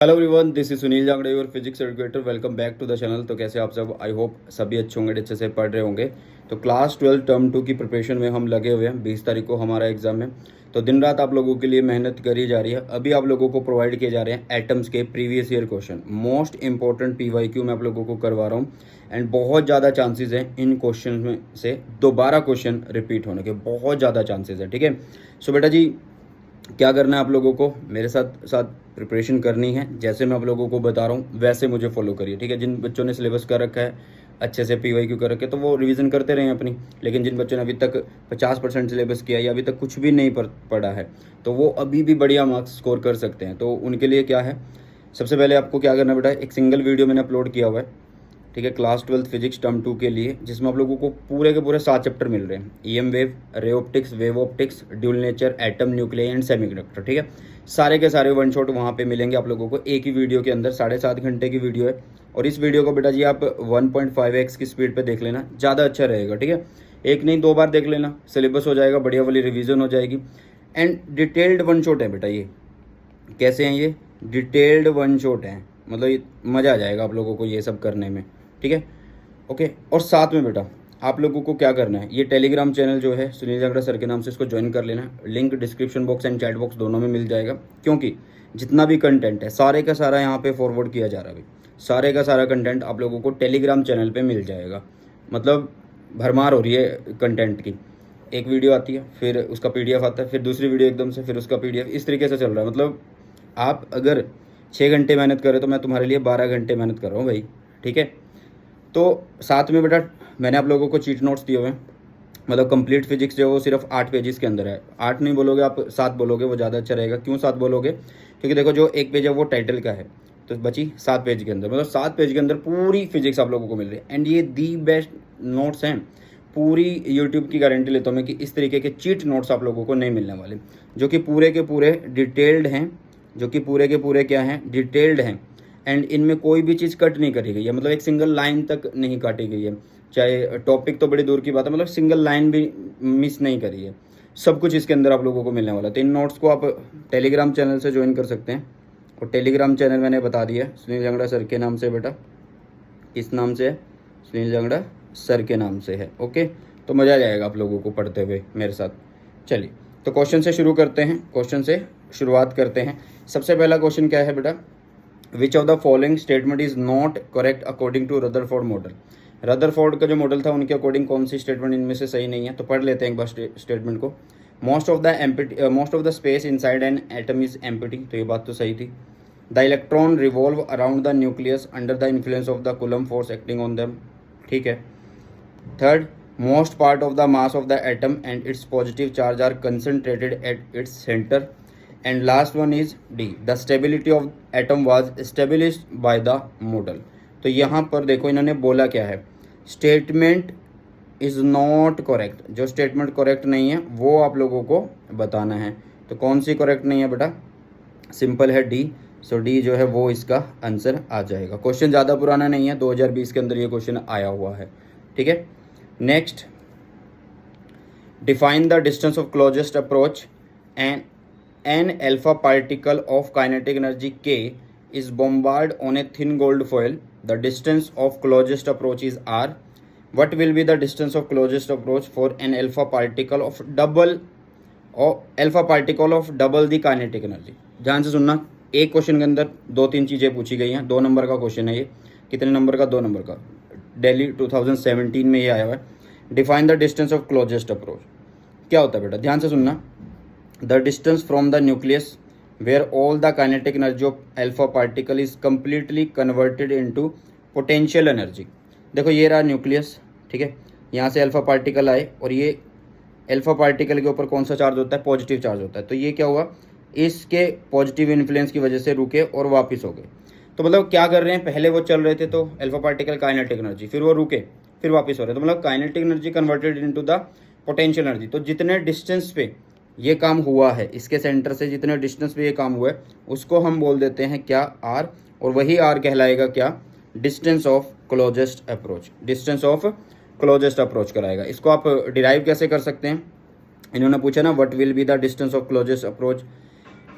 Hello everyone, this is Sunil Jangde और physics educator. Welcome back to the channel. तो कैसे आप सब? आई होप सभी अच्छे होंगे, अच्छे से पढ़ रहे होंगे। तो क्लास 12 टर्म 2 की प्रिपरेशन में हम लगे हुए हैं। 20 तारीख को हमारा एग्जाम है, तो दिन रात आप लोगों के लिए मेहनत करी जा रही है। अभी आप लोगों को प्रोवाइड किए जा रहे हैं एटम्स के previous year question. Most important PYQ मैं आप लोगों को करवा रहा हूँ एंड बहुत ज़्यादा चांसेस हैं इन क्वेश्चन में से दोबारा क्वेश्चन रिपीट होने के, बहुत ज़्यादा चांसेस है। ठीक है, सो बेटा जी क्या करना है आप लोगों को, मेरे साथ साथ प्रिपरेशन करनी है। जैसे मैं आप लोगों को बता रहा हूँ वैसे मुझे फॉलो करिए। ठीक है, जिन बच्चों ने सिलेबस कर रखा है, अच्छे से PYQ कर रखे, तो वो रिवीजन करते रहे अपनी। लेकिन जिन बच्चों ने अभी तक 50% सिलेबस किया या अभी तक कुछ भी नहीं पढ़ा है, तो वो अभी भी बढ़िया मार्क्स स्कोर कर सकते हैं। तो उनके लिए क्या है, सबसे पहले आपको क्या करना बेटा, एक सिंगल वीडियो मैंने अपलोड किया हुआ है, ठीक है, क्लास 12 फिजिक्स टर्म 2 के लिए, जिसमें आप लोगों को पूरे के पूरे 7 चैप्टर मिल रहे हैं। EM wave, ray optics, wave optics, dual nature, atom, nuclear and semiconductor. ठीक है, सारे के सारे वन शॉट वहाँ पे मिलेंगे आप लोगों को एक ही वीडियो के अंदर। 7.5 घंटे की वीडियो है, और इस वीडियो को बेटा जी आप 1.5x की स्पीड पर देख लेना, ज़्यादा अच्छा रहेगा। ठीक है, एक नहीं 2 बार देख लेना, सिलेबस हो जाएगा, बढ़िया वाली रिविजन हो जाएगी। एंड डिटेल्ड वन शॉट है बेटा ये। कैसे हैं ये? डिटेल्ड वन शॉट हैं, मतलब मज़ा आ जाएगा आप लोगों को ये सब करने में। ठीक है, ओके। और साथ में बेटा आप लोगों को क्या करना है, ये टेलीग्राम चैनल जो है सुनील जांगड़ा सर के नाम से, इसको ज्वाइन कर लेना। Link description box and chat box दोनों में मिल जाएगा, क्योंकि जितना भी कंटेंट है सारे का सारा यहाँ पे फॉरवर्ड किया जा रहा है अभी। सारे का सारा कंटेंट आप लोगों को टेलीग्राम चैनल पे मिल जाएगा। मतलब भरमार हो रही है कंटेंट की। एक वीडियो आती है, फिर उसका PDF आता है, फिर दूसरी वीडियो एकदम से, फिर उसका PDF, इस तरीके से चल रहा है। मतलब आप अगर 6 घंटे मेहनत करें तो मैं तुम्हारे लिए 12 घंटे मेहनत कर रहा हूँ भाई। ठीक है, तो साथ में बेटा मैंने आप लोगों को चीट नोट्स दिए हुए हैं। मतलब कंप्लीट फिजिक्स जो है वो सिर्फ 8 पेजेस के अंदर है। 8 नहीं बोलोगे आप, 7 बोलोगे, वो ज़्यादा अच्छा रहेगा। क्यों 7 बोलोगे? क्योंकि देखो जो एक पेज है वो टाइटल का है, तो बची 7 पेज के अंदर। मतलब 7 पेज के अंदर पूरी फिजिक्स आप लोगों को मिल रही है। एंड ये दी बेस्ट नोट्स हैं। पूरी यूट्यूब की गारंटी लेता हूँ मैं कि इस तरीके के चीट नोट्स आप लोगों को नहीं मिलने वाले, जो कि पूरे के पूरे डिटेल्ड हैं, जो कि पूरे के पूरे क्या हैं, डिटेल्ड हैं। एंड इनमें कोई भी चीज़ कट नहीं करी गई है, मतलब एक सिंगल लाइन तक नहीं काटी गई है। चाहे टॉपिक तो बड़ी दूर की बात है, मतलब सिंगल लाइन भी मिस नहीं करी है। सब कुछ इसके अंदर आप लोगों को मिलने वाला है। तो इन नोट्स को आप टेलीग्राम चैनल से ज्वाइन कर सकते हैं। और टेलीग्राम चैनल मैंने बता दिया है, सुनील जांगड़ा सर के नाम से बेटा। किस नाम से है? सुनील जांगड़ा सर के नाम से है। ओके, तो मज़ा आ जाएगा आप लोगों को पढ़ते हुए मेरे साथ। चलिए, तो क्वेश्चन से शुरू करते हैं, क्वेश्चन से शुरुआत करते हैं। सबसे पहला क्वेश्चन क्या है बेटा, which of the following statement is not correct according to Rutherford model. Rutherford का जो मॉडल था उनके अकॉर्डिंग कौन सी स्टेटमेंट इनमें से सही नहीं है? तो पढ़ लेते हैं एक बार स्टेटमेंट को। Most of the space inside an atom is empty, तो ये बात तो सही थी। The electron revolve around the nucleus under the influence of the coulomb force acting on them, ठीक है। Third, most part of the mass of the atom and its positive charge are concentrated at its centre. And last one is D, the stability of atom was established by the model. तो यहाँ पर देखो इन्होंने बोला क्या है, statement is not correct. जो statement correct नहीं है वो आप लोगों को बताना है। तो कौन सी करेक्ट नहीं है बेटा? सिंपल है D। सो D जो है वो इसका आंसर आ जाएगा। क्वेश्चन ज़्यादा पुराना नहीं है, 2020 के अंदर ये क्वेश्चन आया हुआ है। ठीक है, next, define the distance of closest approach and an alpha particle of kinetic energy K is bombarded on a thin gold foil. The distance of closest approach is R. What will be the distance of closest approach for an alpha particle of double the kinetic energy? ध्यान से सुनना, एक question के अंदर 2-3 चीज़ें पूछी गई हैं। 2 नंबर का क्वेश्चन है ये। कितने नंबर का? 2 नंबर का। दिल्ली 2017 में ये आया हुआ है। Define the distance of closest approach क्या होता है बेटा? ध्यान से सुनना। The distance from the nucleus where all the kinetic energy of alpha particle is completely converted into potential energy। देखो ये रहा न्यूक्लियस, ठीक है। यहाँ से अल्फा पार्टिकल आए और ये अल्फा पार्टिकल के ऊपर कौन सा चार्ज होता है? पॉजिटिव चार्ज होता है। तो ये क्या हुआ, इसके पॉजिटिव इन्फ्लुएंस की वजह से रुके और वापस हो गए। तो मतलब क्या कर रहे हैं, पहले वो चल रहे थे तो अल्फा पार्टिकल काइनेटिक एनर्जी, फिर वो रुके, फिर वापस हो रहे। तो मतलब kinetic energy converted into the potential energy. तो जितने डिस्टेंस पे ये काम हुआ है, इसके सेंटर से जितने डिस्टेंस पे ये काम हुआ है, उसको हम बोल देते हैं क्या? R। और वही R कहलाएगा क्या? Distance of closest approach. Distance of closest approach कराएगा। इसको आप डिराइव कैसे कर सकते हैं? इन्होंने पूछा ना, what will be the distance of closest approach,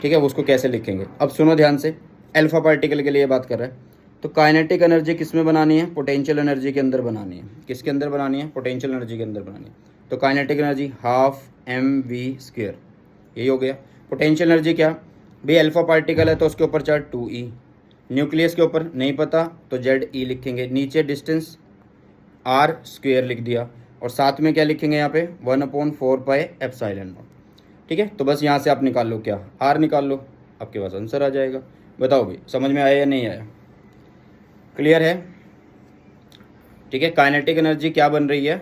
ठीक है, उसको कैसे लिखेंगे? अब सुनो ध्यान से, अल्फा पार्टिकल के लिए बात कर रहा है। तो काइनेटिक एनर्जी किस में बनानी है? पोटेंशियल एनर्जी के अंदर बनानी है। किसके अंदर बनानी है? पोटेंशियल एनर्जी के अंदर बनानी है। तो काइनेटिक एनर्जी हाफ mv², यही हो गया। पोटेंशियल एनर्जी क्या भाई? अल्फा पार्टिकल है तो उसके ऊपर चार्ज 2e, न्यूक्लियस के ऊपर नहीं पता तो ZE लिखेंगे, नीचे डिस्टेंस r² लिख दिया, और साथ में क्या लिखेंगे यहाँ पे? 1/4πε0। ठीक है, तो बस यहाँ से आप निकाल लो, क्या r निकाल लो, आपके पास आंसर आ जाएगा। बताओ भाई समझ में आया या नहीं आया? क्लियर है? ठीक है, काइनेटिक एनर्जी क्या बन रही है?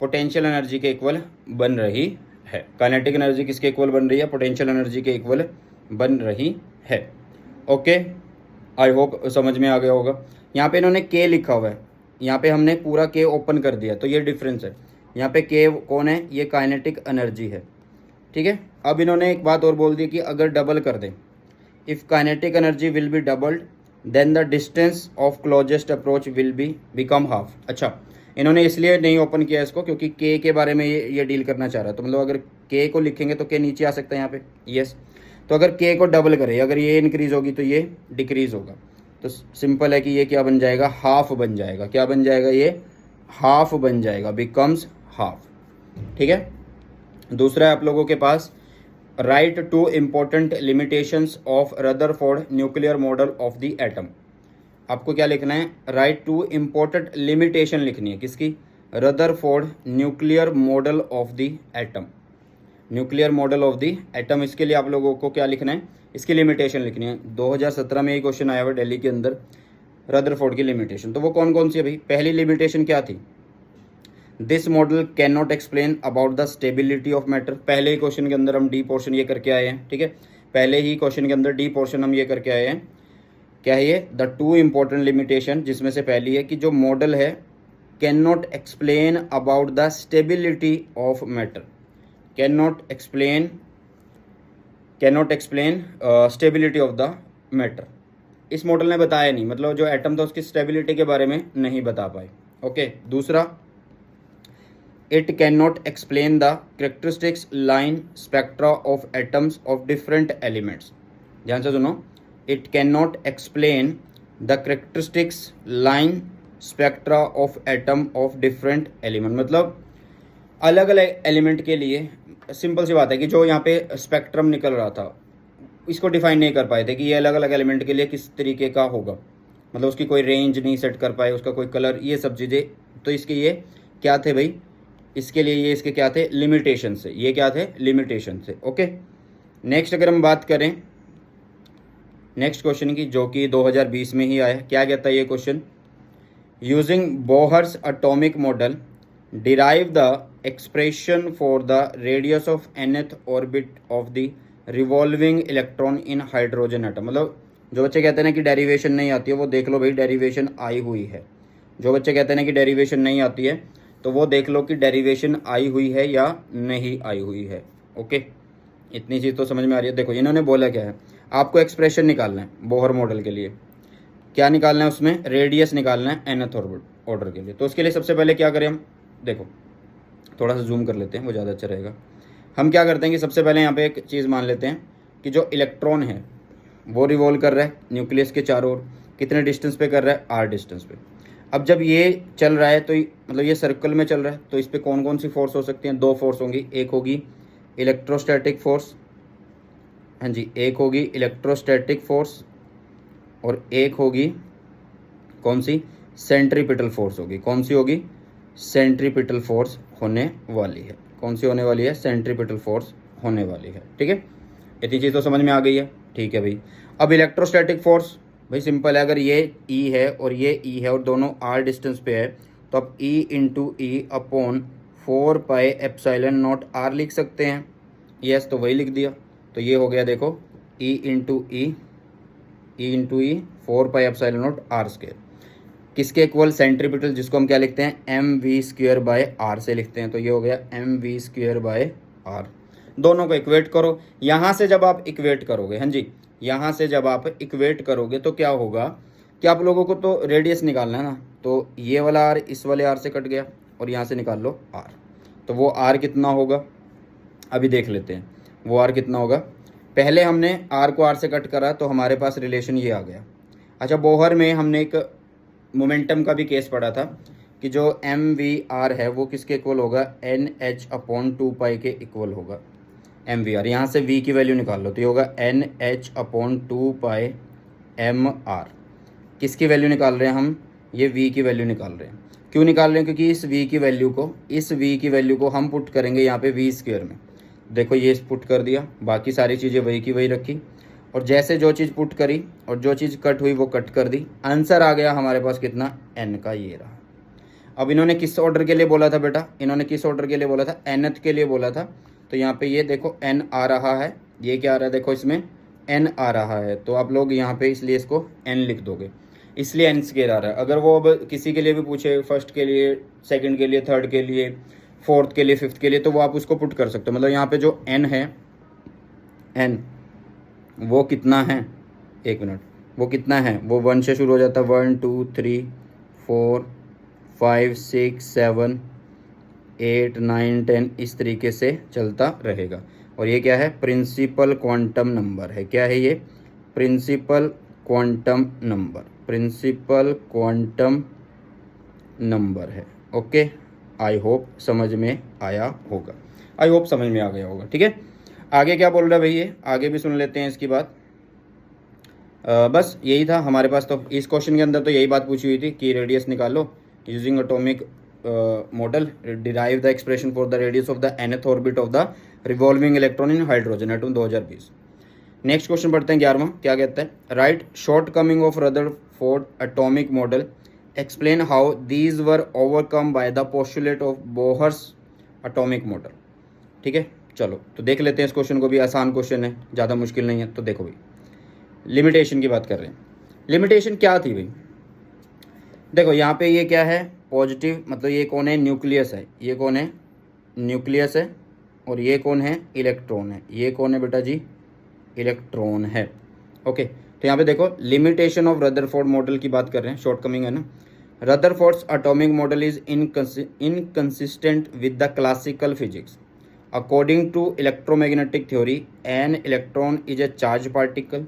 पोटेंशियल एनर्जी के इक्वल बन रही है। काइनेटिक एनर्जी किसके इक्वल बन रही है? पोटेंशियल एनर्जी के इक्वल बन रही है। ओके, आई होप समझ में आ गया होगा। यहाँ पे इन्होंने के लिखा हुआ है, यहाँ पे हमने पूरा के ओपन कर दिया, तो ये डिफरेंस है। यहाँ पे के कौन है? ये काइनेटिक एनर्जी है। ठीक है, अब इन्होंने एक बात और बोल दी कि अगर डबल कर दें, if kinetic energy will be doubled then the distance of closest approach will be become half. अच्छा, इन्होंने इसलिए नहीं ओपन किया इसको क्योंकि के बारे में ये डील करना चाह रहा है। तो मतलब अगर के को लिखेंगे तो के नीचे आ सकता है यहाँ पे, यस। तो अगर के को डबल करें, अगर ये इंक्रीज होगी तो ये डिक्रीज होगा, तो सिंपल है कि ये क्या बन जाएगा? हाफ बन जाएगा। क्या बन जाएगा? ये हाफ बन जाएगा, बिकम्स हाफ। ठीक है, दूसरा है आप लोगों के पास, write two important limitations of Rutherford nuclear model of the atom. आपको क्या लिखना है? राइट टू इम्पोर्टेंट लिमिटेशन लिखनी है। किसकी? Rutherford nuclear model of the atom. Nuclear model of the atom, इसके लिए आप लोगों को क्या लिखना है? इसकी लिमिटेशन लिखनी है। 2017 में ये क्वेश्चन आया हुआ दिल्ली के अंदर, रदरफोर्ड की लिमिटेशन। तो वो कौन कौन सी है भाई? पहली लिमिटेशन क्या थी? This model can not explain about the stability of matter. पहले ही क्वेश्चन के अंदर हम डी पोर्शन ये करके आए हैं। ठीक है, पहले ही क्वेश्चन के अंदर डी पोर्शन हम ये करके आए हैं। क्या है ये? द टू इम्पोर्टेंट लिमिटेशन, जिसमें से पहली है कि जो मॉडल है can not explain about the stability of matter. Can not explain stability of the matter. इस मॉडल ने बताया नहीं, मतलब जो एटम था उसकी स्टेबिलिटी के बारे में नहीं बता पाए। ओके, दूसरा, it can not explain the characteristics line spectra of atoms of different elements. ध्यान से सुनो, it can not explain the characteristics line spectra of atom of different element. मतलब अलग अलग एलिमेंट के लिए सिंपल सी बात है कि जो यहाँ पे स्पेक्ट्रम निकल रहा था, इसको डिफाइन नहीं कर पाए थे कि ये अलग अलग एलिमेंट के लिए किस तरीके का होगा, मतलब उसकी कोई रेंज नहीं सेट कर पाए, उसका कोई कलर, ये सब चीज़ें। तो इसके ये क्या थे भाई? इसके लिए ये इसके क्या थे? लिमिटेशन से। ये क्या थे? लिमिटेशन से। ओके, नेक्स्ट अगर हम बात करें नेक्स्ट क्वेश्चन की, जो कि 2020 में ही आया, क्या कहता है ये question? Using Bohr's atomic model derive the expression for the radius of nth orbit of the revolving electron in hydrogen atom. मतलब जो बच्चे कहते हैं ना कि डेरिवेशन नहीं आती है, वो देख लो भाई डेरिवेशन आई हुई है। जो बच्चे कहते हैं ना कि डेरिवेशन नहीं आती है, तो वो देख लो कि डेरिवेशन आई हुई है या नहीं आई हुई है। ओके, इतनी चीज़ तो समझ में आ रही है। देखो इन्होंने बोला क्या है, आपको एक्सप्रेशन निकालना है बोहर मॉडल के लिए। क्या निकालना है? उसमें रेडियस निकालना है nth ऑर्डर के लिए। तो उसके लिए सबसे पहले क्या करें हम? देखो थोड़ा सा जूम कर लेते हैं, वो ज़्यादा अच्छा रहेगा। हम क्या करते हैं कि सबसे पहले यहाँ पे एक चीज़ मान लेते हैं कि जो इलेक्ट्रॉन है वो रिवॉल्व कर रहा है न्यूक्लियस के चारों ओर। कितने डिस्टेंस पे कर रहा है? r डिस्टेंस पे। अब जब ये चल रहा है तो मतलब ये सर्कल में चल रहा है, तो इस पर कौन कौन सी फोर्स हो सकती हैं? दो फोर्स होंगी। एक होगी इलेक्ट्रोस्टैटिक फोर्स, हाँ जी, एक होगी इलेक्ट्रोस्टैटिक फोर्स, और एक होगी कौन सी? सेंट्रीपिटल फोर्स होगी। कौन सी होगी? सेंट्रीपिटल फोर्स होने वाली है। कौन सी होने वाली है? सेंट्रीपिटल फोर्स होने वाली है। ठीक है, इतनी चीज़ तो समझ में आ गई है। ठीक है भाई, अब इलेक्ट्रोस्टैटिक फोर्स भाई सिंपल है, अगर ये E है और ये E है और दोनों r डिस्टेंस पे है, तो आप E into E upon 4πε0 r लिख सकते हैं। यस, तो वही लिख दिया, तो ये हो गया देखो E इंटू ई 4πε0 r²। किसके इक्वल? सेंट्रीपिटल, जिसको हम क्या लिखते हैं? mv²/r से लिखते हैं। तो ये हो गया mv²/r। दोनों को इक्वेट करो। यहाँ से जब आप इक्वेट करोगे, हाँ जी, यहाँ से जब आप इक्वेट करोगे तो क्या होगा कि आप लोगों को तो रेडियस निकालना है ना, तो ये वाला r इस वाले r से कट गया और यहाँ से निकाल लो r। तो वो r कितना होगा? अभी देख लेते हैं वो r कितना होगा। पहले हमने आर को आर से कट करा तो हमारे पास रिलेशन ये आ गया। अच्छा, बोहर में हमने एक मोमेंटम का भी केस पढ़ा था कि जो एम वी आर है वो किसके इक्वल होगा, एन एच अपॉन 2 पाई के इक्वल होगा एम वी आर। यहाँ से वी की वैल्यू निकाल लो तो ये होगा एन एच अपॉन 2 पाई एम आर। किसकी वैल्यू निकाल रहे हैं हम, ये वी की वैल्यू निकाल रहे हैं। क्यों निकाल रहे हैं, क्योंकि इस वी की वैल्यू को हम पुट करेंगे यहाँ पे वी स्क्वायर में। देखो ये पुट कर दिया, बाकी सारी चीज़ें वही की वही रखी, और जैसे जो चीज़ पुट करी और जो चीज़ कट हुई वो कट कर दी। आंसर आ गया हमारे पास कितना, एन का, ये रहा। अब इन्होंने किस ऑर्डर के लिए बोला था बेटा, इन्होंने किस ऑर्डर के लिए बोला था, एनथ के लिए बोला था। तो यहाँ पे ये देखो एन आ रहा है, ये क्या आ रहा है, देखो इसमें एन आ रहा है, तो आप लोग यहाँ पे इसलिए इसको एन लिख दोगे, इसलिए एन स्क्वायर आ रहा है। अगर वो अब किसी के लिए भी पूछे, फर्स्ट के लिए, सेकंड के लिए, थर्ड के लिए, फोर्थ के लिए, फिफ्थ के लिए, तो वो आप उसको पुट कर सकते हो। मतलब यहाँ पे जो एन है, एन वो कितना है, एक मिनट, वो कितना है, वो 1 से शुरू हो जाता है, 1 2 3 4 5 6 7 8 9 10, इस तरीके से चलता रहेगा। और ये क्या है, प्रिंसिपल क्वांटम नंबर है। क्या है ये, principal quantum number, principal quantum number है। ओके, आई होप समझ में आया होगा, आई होप समझ में आ गया होगा। ठीक है, आगे क्या बोल रहा है भाई, ये आगे भी सुन लेते हैं इसकी बात। बस यही था हमारे पास। तो इस क्वेश्चन के अंदर तो यही बात पूछी हुई थी कि रेडियस निकालो using atomic model, derive the expression for the radius of the nth orbit of the revolving electron in hydrogen atom 2020। Next question पढ़ते हैं 11वां। क्या कहता है, right short coming of Rutherford atomic model, explain how these were overcome by the postulate of Bohr's atomic model. ठीक है, चलो तो देख लेते हैं इस क्वेश्चन को भी। आसान क्वेश्चन है, ज़्यादा मुश्किल नहीं है। तो देखो भाई, लिमिटेशन की बात कर रहे हैं। लिमिटेशन क्या थी भाई, देखो यहाँ पे ये क्या है, पॉजिटिव, मतलब ये कौन है, न्यूक्लियस है, ये कौन है, न्यूक्लियस है, और ये कौन है, इलेक्ट्रॉन है। ये कौन है बेटा जी, इलेक्ट्रॉन है। ओके, तो यहाँ पे देखो लिमिटेशन ऑफ रदरफोर्ड मॉडल की बात कर रहे हैं, शॉर्ट कमिंग है ना। Rutherford's atomic model is inconsistent with the classical physics. According to electromagnetic theory, an electron is a charge particle.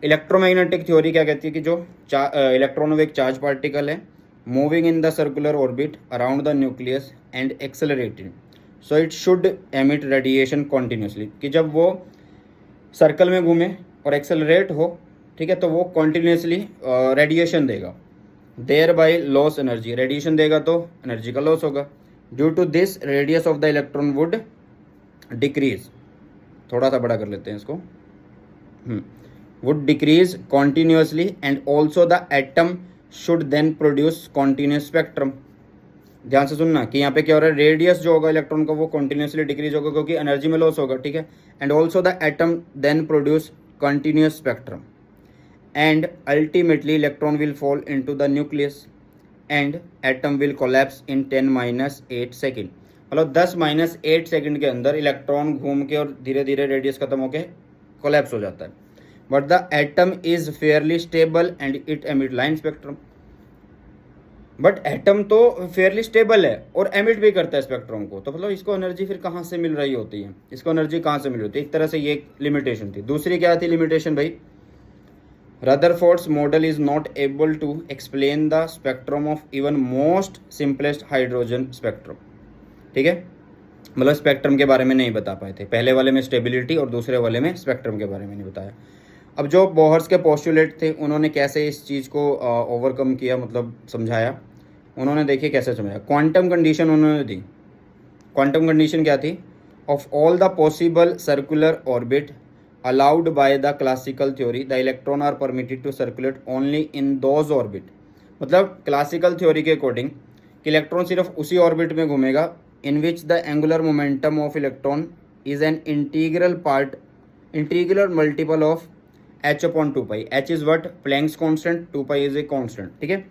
Electromagnetic theory क्या कहती है कि जो इलेक्ट्रॉन एक चार्ज पार्टिकल है, moving in the circular orbit around the nucleus and accelerating, so it should emit radiation continuously. कि जब वो सर्कल में घूमे और एक्सेलरेट हो, ठीक है, तो वो कॉन्टिन्यूसली रेडिएशन देगा। Thereby loss energy, radiation देगा तो एनर्जी का लॉस होगा। Due to this radius of the electron would decrease, थोड़ा सा बड़ा कर लेते हैं इसको, would decrease continuously and also the atom should then produce continuous spectrum। ध्यान से सुनना कि यहाँ पे क्या हो रहा है, रेडियस जो होगा इलेक्ट्रॉन का वो कंटिन्यूसली डिक्रीज होगा क्योंकि एनर्जी में लॉस होगा। ठीक है, and also the atom then produce continuous spectrum and ultimately electron will fall into the nucleus and atom will collapse in 10-8 second. मतलब 10-8 सेकेंड के अंदर इलेक्ट्रॉन घूम के और धीरे धीरे रेडियस खत्म होकर कोलैप्स हो जाता है। But the atom is fairly stable and it emit line spectrum. But atom तो फेयरली स्टेबल है और एमिट भी करता है स्पेक्ट्रम को, तो मतलब इसको एनर्जी फिर कहाँ से मिल रही होती है, इसको एनर्जी कहाँ से मिल रही होती है। एक तरह से ये लिमिटेशन थी। दूसरी क्या थी लिमिटेशन भाई, Rutherford's model is not able to explain the spectrum of even most simplest hydrogen spectrum. ठीक है, मतलब स्पेक्ट्रम के बारे में नहीं बता पाए थे। पहले वाले में स्टेबिलिटी और दूसरे वाले में स्पेक्ट्रम के बारे में नहीं बताया। अब जो बोहर्स के पोस्टुलेट थे उन्होंने कैसे इस चीज़ को ओवरकम किया, मतलब समझाया उन्होंने। देखिए कैसे समझाया, क्वांटम कंडीशन उन्होंने दी। क्वांटम कंडीशन क्या थी, of all the possible circular orbit allowed by the classical theory the electron are permitted to circulate only in those orbit. मतलब क्लासिकल थ्योरी के अकॉर्डिंग कि इलेक्ट्रॉन सिर्फ उसी ऑर्बिट में घूमेगा in which the angular momentum of electron is an integral multiple of h/2π। h is what, Planck's constant, 2π is a constant. ठीक है,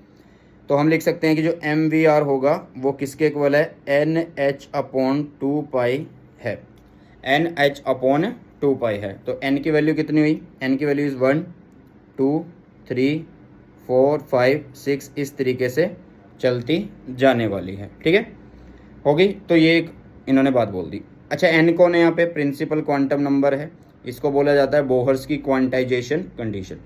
तो हम लिख सकते हैं कि जो MVR होगा वो किसके इक्वल है, NH/2π है, NH/2π है। तो n की वैल्यू कितनी हुई, n की वैल्यू इज 1 2 3 4 5 6, इस तरीके से चलती जाने वाली है। ठीक है, हो गई। तो ये एक इन्होंने बात बोल दी। अच्छा, n कौन है यहाँ पे, प्रिंसिपल क्वांटम नंबर है, इसको बोला जाता है बोहर्स की क्वांटाइजेशन कंडीशन।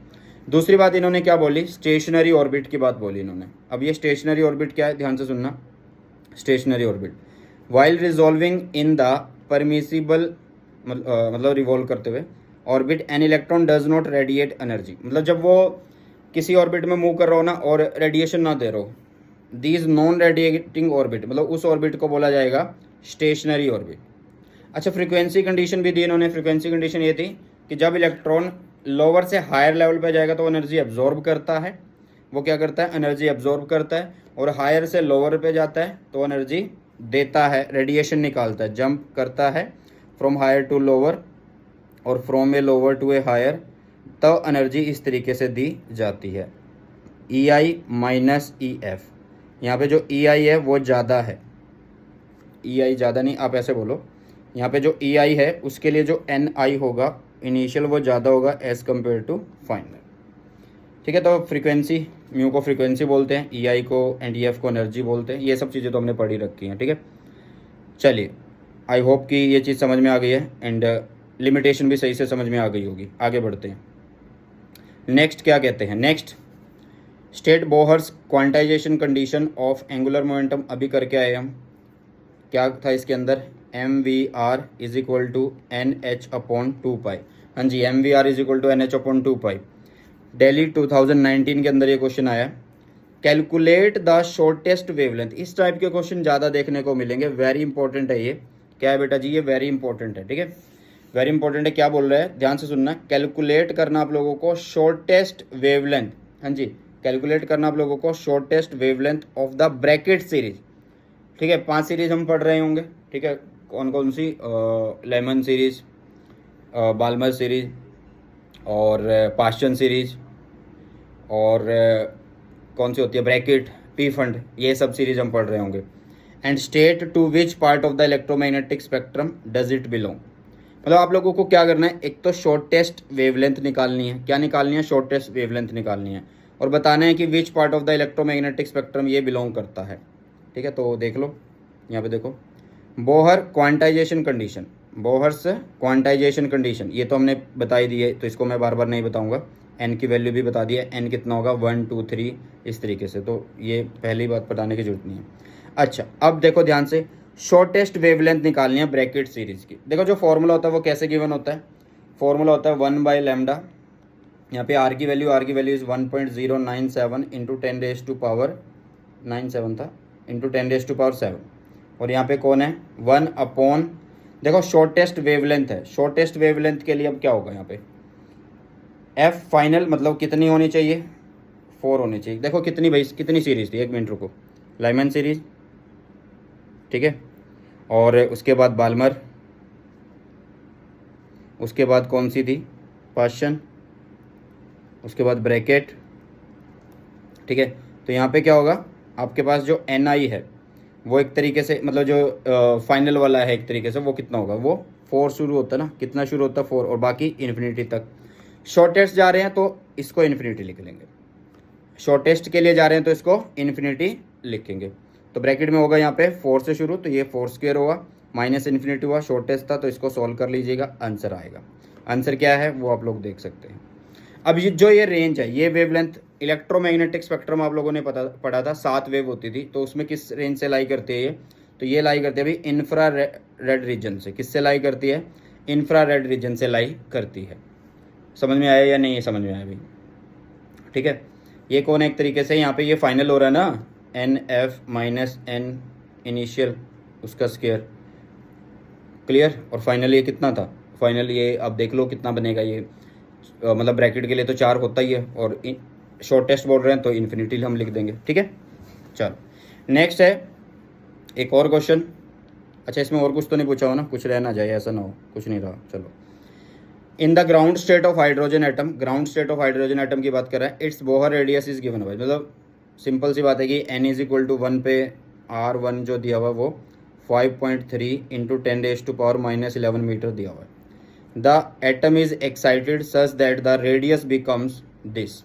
दूसरी बात इन्होंने क्या बोली, स्टेशनरी ऑर्बिट की बात बोली इन्होंने। अब ये स्टेशनरी ऑर्बिट क्या है, ध्यान से सुनना। Stationery orbit while resolving in the permissible, मतलब रिवॉल्व करते हुए orbit, an electron does not radiate energy, मतलब जब वो किसी ऑर्बिट में मूव कर रहा हो ना और रेडिएशन ना दे रहा हो, दीज नॉन रेडिएटिंग ऑर्बिट, मतलब उस ऑर्बिट को बोला जाएगा स्टेशनरी ऑर्बिट। अच्छा, फ्रीक्वेंसी कंडीशन भी दी इन्होंने। फ्रीक्वेंसी कंडीशन ये थी कि जब इलेक्ट्रॉन लोअर से हायर लेवल पे जाएगा तो एनर्जी एब्जॉर्ब करता है, वो क्या करता है, एनर्जी एब्जॉर्ब करता है, और हायर से लोअर पे जाता है तो एनर्जी देता है, रेडिएशन निकालता है, जंप करता है फ्रॉम हायर टू लोअर और from a lower to a higher, तो एनर्जी इस तरीके से दी जाती है, ई आई माइनस ई एफ। यहाँ पर जो ई आई है वो ज़्यादा है, ई आई ज़्यादा नहीं, आप ऐसे बोलो, यहाँ पे जो ई आई है उसके लिए जो एन आई होगा इनिशियल वो ज़्यादा होगा एज़ कम्पेयर टू फाइनल। ठीक है, तो फ्रीक्वेंसी, म्यू को फ्रीक्वेंसी बोलते हैं, ई आई को एंड ई एफ को एनर्जी बोलते हैं। ये सब चीज़ें तो हमने पढ़ी रखी हैं। ठीक है, चलिए, आई होप कि ये चीज़ समझ में आ गई है एंड लिमिटेशन भी सही से समझ में आ गई होगी। आगे बढ़ते हैं। नेक्स्ट क्या कहते हैं, next state Bohr's quantization condition of angular momentum. अभी करके आए हम, क्या था इसके अंदर, M V R is equal to N H upon 2 pi. हाँ जी, M V R is equal to N H upon 2 pi. Delhi 2019 के अंदर ये क्वेश्चन आया, कैलकुलेट द शॉर्टेस्ट वेवलेंथ। इस टाइप के क्वेश्चन ज़्यादा देखने को मिलेंगे, वेरी इंपॉर्टेंट है ये। क्या है बेटा जी, ये वेरी इंपॉर्टेंट है। ठीक है, वेरी इंपॉर्टेंट है। क्या बोल रहा है, ध्यान से सुनना। कैलकुलेट करना आप लोगों को शॉर्टेस्ट वेवलेंथ, हाँ जी, कैलकुलेट करना आप लोगों को shortest wavelength of the Brackett series. ठीक है, 5 सीरीज हम पढ़ रहे होंगे। ठीक है, कौन कौन सी, लेमन सीरीज, बाल्मर सीरीज और पास्चन सीरीज, और कौन सी होती है ब्रैकेट, पी फंड, ये सब सीरीज हम पढ़ रहे होंगे। And state to which part of the electromagnetic spectrum does it belong. मतलब आप लोगों को क्या करना है, एक तो शॉर्टेस्ट वेवलेंथ निकालनी है। क्या निकालनी है, शॉर्टेस्ट वेवलेंथ निकालनी है, और बताना है कि विच part of the electromagnetic spectrum ये बिलोंग करता है। ठीक है, तो देख लो यहाँ पे देखो, Bohr quantization condition, Bohr's quantization condition, ये तो हमने बताई दी है, तो इसको मैं बार बार नहीं बताऊंगा। एन की वैल्यू भी बता दी है, एन कितना होगा 1 2 3 इस तरीके से, तो ये पहली बात बताने की जरूरत नहीं है। अच्छा, अब देखो ध्यान से, शॉर्टेस्ट वेवलेंथ निकालनी है ब्रैकेट सीरीज की। देखो जो फॉर्मूला होता है वो कैसे गिवन होता है, फॉर्मूला होता है 1/λ। यहाँ पे आर की वैल्यू इज़ 1.097 इंटू 10⁻⁷ था, इंटू 10⁻⁷, और यहाँ पे कौन है 1 अपॉन, देखो शॉर्टेस्ट वेवलेंथ है, शॉर्टेस्ट वेवलेंथ के लिए अब क्या होगा यहाँ पे, एफ फाइनल मतलब कितनी होनी चाहिए, 4 होनी चाहिए। देखो कितनी भाई, कितनी सीरीज थी, 1 मिनट रुको, लाइमन सीरीज, ठीक है, और उसके बाद बाल्मर, उसके बाद कौन सी थी, पास्चन, उसके बाद ब्रैकेट। ठीक है, तो यहाँ पे क्या होगा, आपके पास जो एन आई है वो एक तरीके से, मतलब जो फाइनल वाला है एक तरीके से, वो कितना होगा, वो 4 शुरू होता है ना, कितना शुरू होता है 4, और बाकी इन्फिनिटी तक। शॉर्टेस्ट जा रहे हैं तो इसको इन्फिनिटी लिख लेंगे, शॉर्टेस्ट के लिए जा रहे हैं तो इसको इन्फिनिटी लिखेंगे। तो ब्रैकेट में होगा यहाँ पे 4 से शुरू, तो ये 4² होगा, माइनस इन्फिनिटी हुआ, शॉर्टेस्ट था, तो इसको सॉल्व कर लीजिएगा, आंसर आएगा। आंसर क्या है वो आप लोग देख सकते हैं। अब ये जो ये रेंज है, ये वेवलेंथ, इलेक्ट्रोमैग्नेटिक स्पेक्ट्रम आप लोगों ने पढ़ा था, 7 वेव होती थी, तो उसमें किस रेंज से लाई करती है ये, तो ये लाई करती है भाई इंफ्रा रेड रीजन से। किससे लाई करती है, इंफ्रा रेड रीजन से लाई करती है। समझ में आया या नहीं, समझ में आया भाई, ठीक है। ये कौन है, एक तरीके से यहाँ पे ये फाइनल हो रहा है ना, n f minus n initial, उसका स्क्वायर, क्लियर। और फाइनल ये कितना था, फाइनल ये आप देख लो कितना बनेगा ये, मतलब ब्रैकेट के लिए तो 4 होता ही है, और शॉर्टेस्ट बोल रहे हैं तो इन्फिनिटी हम लिख देंगे, ठीक है। चलो नेक्स्ट है एक और क्वेश्चन। अच्छा, इसमें और कुछ तो नहीं पूछा हो ना, कुछ रह ना जाए, ऐसा ना हो, कुछ नहीं रहा। चलो, इन the ground state of hydrogen atom, ground state of hydrogen atom की बात कर रहा है, it's Bohr radius is given भाई, मतलब सिंपल सी बात है कि n इज इक्वल टू 1 पे R1 जो दिया हुआ है वो 5.3 इंटू 10⁻⁻11 मीटर दिया हुआ है। The atom is excited such that the radius becomes this.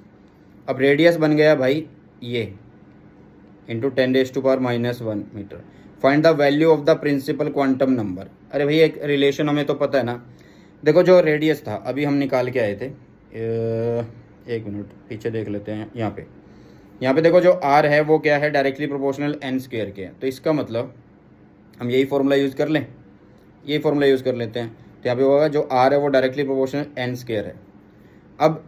अब रेडियस बन गया भाई ये into 10⁻⁻1 metre. Find the value of the principal quantum number. अरे भाई एक रिलेशन हमें तो पता है ना, देखो जो रेडियस था अभी हम निकाल के आए थे, एक मिनट पीछे देख लेते हैं। यहाँ पे देखो जो आर है वो क्या है, डायरेक्टली प्रोपोर्शनल एन स्क्वायर के है। तो इसका मतलब हम यही फॉर्मूला यूज़ कर लें, यही फॉर्मूला यूज़ कर लेते हैं। तो यहाँ पे होगा जो आर है वो डायरेक्टली प्रोपोर्शनल एन स्क्वायर है। अब